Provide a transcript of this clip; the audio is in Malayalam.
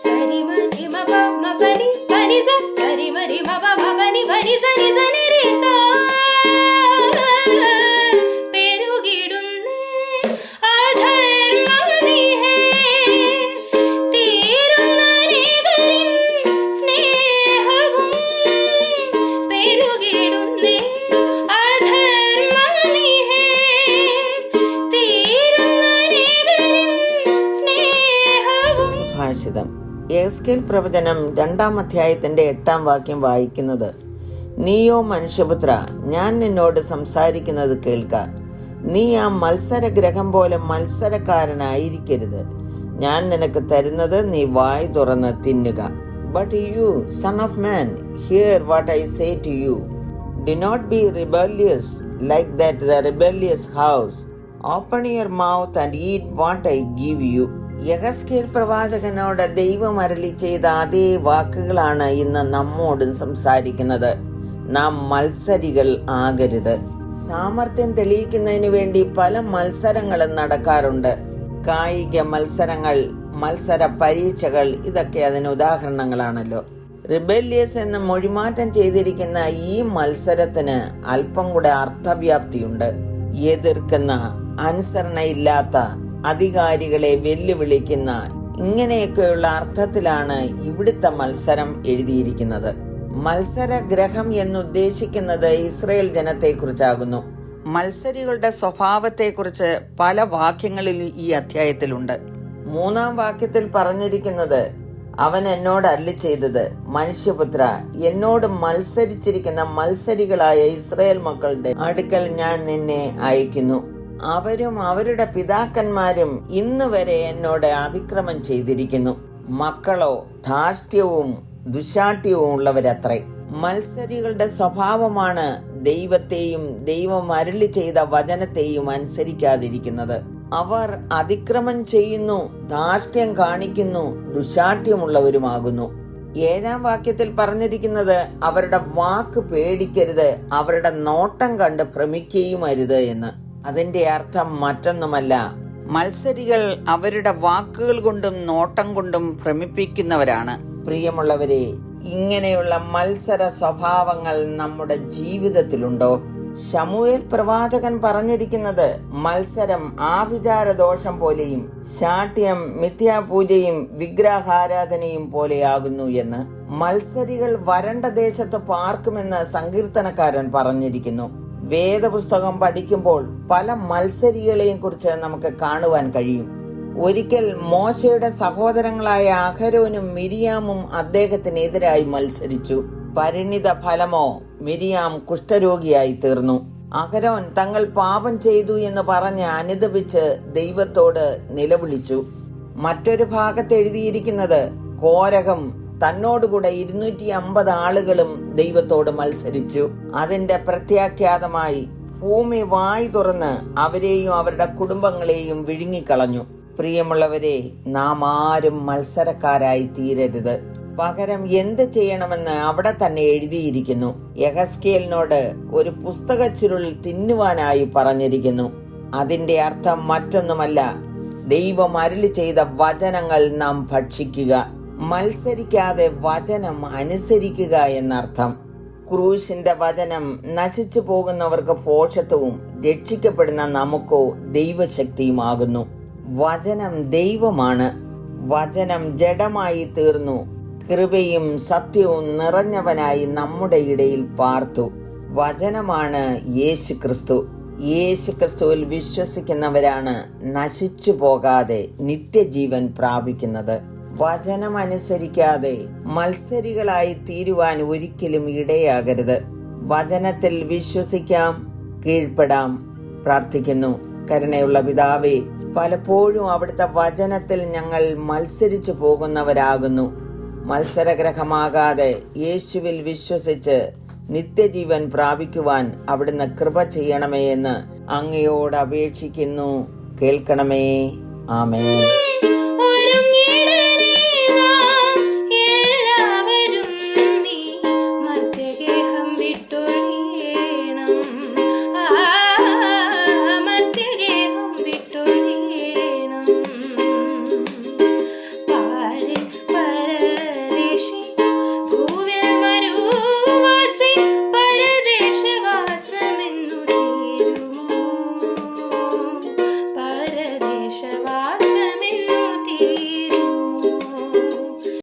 സരി മരി മ പ മ പനി പനി സ സരി മരി മ പ മ പനി പനി സരി സനി രി സ പെരുകിടുന്നേ അധർമ്മമിഹേ തീരുന്ന നീകരിൻ സ്നേഹവും പെരുകിടുന്നേ അധർമ്മമിഹേ തീരുന്ന നീകരിൻ സ്നേഹവും. സുഭാഷിതം യെഹെസ്കേൽ പ്രവചനം 2-ാം അധ്യായത്തിന്റെ 8-ാം വാക്യം വായിക്കുന്നത്: നീയോ മനുഷ്യപുത്ര, ഞാൻ നിന്നോട് സംസാരിക്കുന്നത് കേൾക്ക. നീ ആ മത്സരഗ്രഹം പോലെ മത്സരക്കാരനായിരിക്കരുത്. ഞാൻ നിനക്ക് തരുന്നത് നീ വായ് തുറന്ന് തിന്നുക. But you, son of man, hear what I say to you. Do not be rebellious like that the rebellious house. Open your mouth and eat what I give you. യെഹെസ്കേൽ പ്രവാചകനോട് ദൈവം അരുളി ചെയ്ത അതേ വാക്കുകളാണ് ഇന്ന് നമ്മോടും സംസാരിക്കുന്നത്. നാം മത്സരികൾ ആകരുത്. സാമർത്ഥ്യം തെളിയിക്കുന്നതിന് വേണ്ടി പല മത്സരങ്ങളും നടക്കാറുണ്ട്. കായിക മത്സരങ്ങൾ, മത്സര പരീക്ഷകൾ, ഇതൊക്കെ അതിന് ഉദാഹരണങ്ങളാണല്ലോ. റിബല്യസ് എന്ന് മൊഴിമാറ്റം ചെയ്തിരിക്കുന്ന ഈ മത്സരത്തിന് അല്പം കൂടെ അർത്ഥവ്യാപ്തിയുണ്ട്. എതിർക്കുന്ന, അനുസരണയില്ലാത്ത, അധികാരികളെ വെല്ലുവിളിക്കുന്ന, ഇങ്ങനെയൊക്കെയുള്ള അർത്ഥത്തിലാണ് ഇവിടുത്തെ മത്സരം എഴുതിയിരിക്കുന്നത്. മത്സരഗ്രഹം എന്നുദ്ദേശിക്കുന്നത് ഇസ്രായേൽ ജനത്തെക്കുറിച്ചാകുന്നു. മത്സരികളുടെ സ്വഭാവത്തെക്കുറിച്ച് പല വാക്യങ്ങളിൽ ഈ അധ്യായത്തിലുണ്ട്. 3-ാം വാക്യത്തിൽ പറഞ്ഞിരിക്കുന്നത്: അവൻ എന്നോട് അരുളി ചെയ്തത്, മനുഷ്യപുത്ര, എന്നോട് മത്സരിച്ചിരിക്കുന്ന മത്സരികളായ ഇസ്രായേൽ മക്കളുടെ അടുക്കൽ ഞാൻ നിന്നെ അയക്കുന്നു. അവരും അവരുടെ പിതാക്കന്മാരും ഇന്ന് വരെ എന്നോട് അതിക്രമം ചെയ്തിരിക്കുന്നു. മക്കളോ ധാർഷ്ട്യവും ദുശാഠ്യവും ഉള്ളവരത്രേ. മത്സരികളുടെ സ്വഭാവമാണ് ദൈവത്തെയും ദൈവം അരുളി ചെയ്ത വചനത്തെയും അനുസരിക്കാതിരിക്കുന്നത്. അവർ അതിക്രമം ചെയ്യുന്നു, ധാർഷ്ട്യം കാണിക്കുന്നു, ദുശാഠ്യമുള്ളവരുമാകുന്നു. 7-ാം വാക്യത്തിൽ പറഞ്ഞിരിക്കുന്നത് അവരുടെ വാക്ക് പേടിക്കരുത്, അവരുടെ നോട്ടം കണ്ട് ഭ്രമിക്കുകയും അരുത് എന്ന്. അതിന്റെ അർത്ഥം മറ്റൊന്നുമല്ല, മത്സരികൾ അവരുടെ വാക്കുകൾ കൊണ്ടും നോട്ടം കൊണ്ടും ഭ്രമിപ്പിക്കുന്നവരാണ്. പ്രിയമുള്ളവരെ, ഇങ്ങനെയുള്ള മത്സര സ്വഭാവങ്ങൾ നമ്മുടെ ജീവിതത്തിലുണ്ടോ? ശമൂവേൽ പ്രവാചകൻ പറഞ്ഞിരിക്കുന്നത് മത്സരം ആഭിചാരദോഷം പോലെയും ശാഠ്യം മിഥ്യാപൂജയും വിഗ്രഹാരാധനയും പോലെയാകുന്നു എന്ന്. മത്സരികൾ വരണ്ട ദേശത്ത് പാർക്കുമെന്ന് സങ്കീർത്തനക്കാരൻ പറഞ്ഞിരിക്കുന്നു. വേദപുസ്തകം പഠിക്കുമ്പോൾ പല മത്സരികളെയും കുറിച്ച് നമുക്ക് കാണുവാൻ കഴിയും. ഒരിക്കൽ മോശയുടെ സഹോദരങ്ങളായ അഹരോനും മിരിയാമും അദ്ദേഹത്തിനെതിരായി മത്സരിച്ചു. പരിണിത ഫലമോ, മിരിയാം കുഷ്ഠരോഗിയായി തീർന്നു. അഹരോൻ തങ്ങൾ പാപം ചെയ്തു എന്ന് പറഞ്ഞ് അനുതപിച്ച് ദൈവത്തോട് നിലവിളിച്ചു. മറ്റൊരു ഭാഗത്ത് എഴുതിയിരിക്കുന്നത് കോരഹും തന്നോടുകൂടെ 250 ആളുകളും ദൈവത്തോട് മത്സരിച്ചു. അതിന്റെ പ്രത്യാഖ്യാതമായി ഭൂമി വായി തുറന്ന് അവരെയും അവരുടെ കുടുംബങ്ങളെയും വിഴുങ്ങിക്കളഞ്ഞു. പ്രിയമുള്ളവരെ, നാം ആരും മത്സരക്കാരായി തീരരുത്. പകരം എന്ത് ചെയ്യണമെന്ന് അവിടെ തന്നെ എഴുതിയിരിക്കുന്നു. യെഹെസ്കേലിനോട് ഒരു പുസ്തക ചുരുൾ തിന്നുവാനായി പറഞ്ഞിരിക്കുന്നു. അതിന്റെ അർത്ഥം മറ്റൊന്നുമല്ല, ദൈവം അരുളി ചെയ്ത വചനങ്ങൾ നാം ഭക്ഷിക്കുക. മത്സരിക്കാതെ വചനം അനുസരിക്കുക എന്നർത്ഥം. ക്രൂശിന്റെ വചനം നശിച്ചു പോകുന്നവർക്ക് ഭോഷത്വവും രക്ഷിക്കപ്പെടുന്ന നമുക്കോ ദൈവശക്തിയുമാകുന്നു. വചനം ദൈവമാണ്. വചനം ജഡമായി തീർന്നു, കൃപയും സത്യവും നിറഞ്ഞവനായി നമ്മുടെ ഇടയിൽ പാർത്തു. വചനമാണ് യേശു ക്രിസ്തു. യേശു ക്രിസ്തുവിൽ വിശ്വസിക്കുന്നവരാണ് നശിച്ചു പോകാതെ നിത്യജീവൻ പ്രാപിക്കുന്നത്. വചനം അനുസരിക്കാതെ മത്സരികളായി തീരുവാൻ ഒരിക്കലും ഇടയാകരുത്. വചനത്തിൽ വിശ്വസിക്കാം, കീഴ്പ്പെടാം. പ്രാർത്ഥിക്കുന്നു. കരുണയുള്ള പിതാവേ, പലപ്പോഴും അവിടുത്തെ വചനത്തിൽ ഞങ്ങൾ മത്സരിച്ചു പോകുന്നവരാകുന്നു. മത്സരഗ്രഹമാകാതെ യേശുവിൽ വിശ്വസിച്ച് നിത്യജീവൻ പ്രാപിക്കുവാൻ അവിടുന്ന് കൃപ ചെയ്യണമേ എന്ന് അങ്ങയോട് അപേക്ഷിക്കുന്നു. കേൾക്കണമേ. ആമേൻ.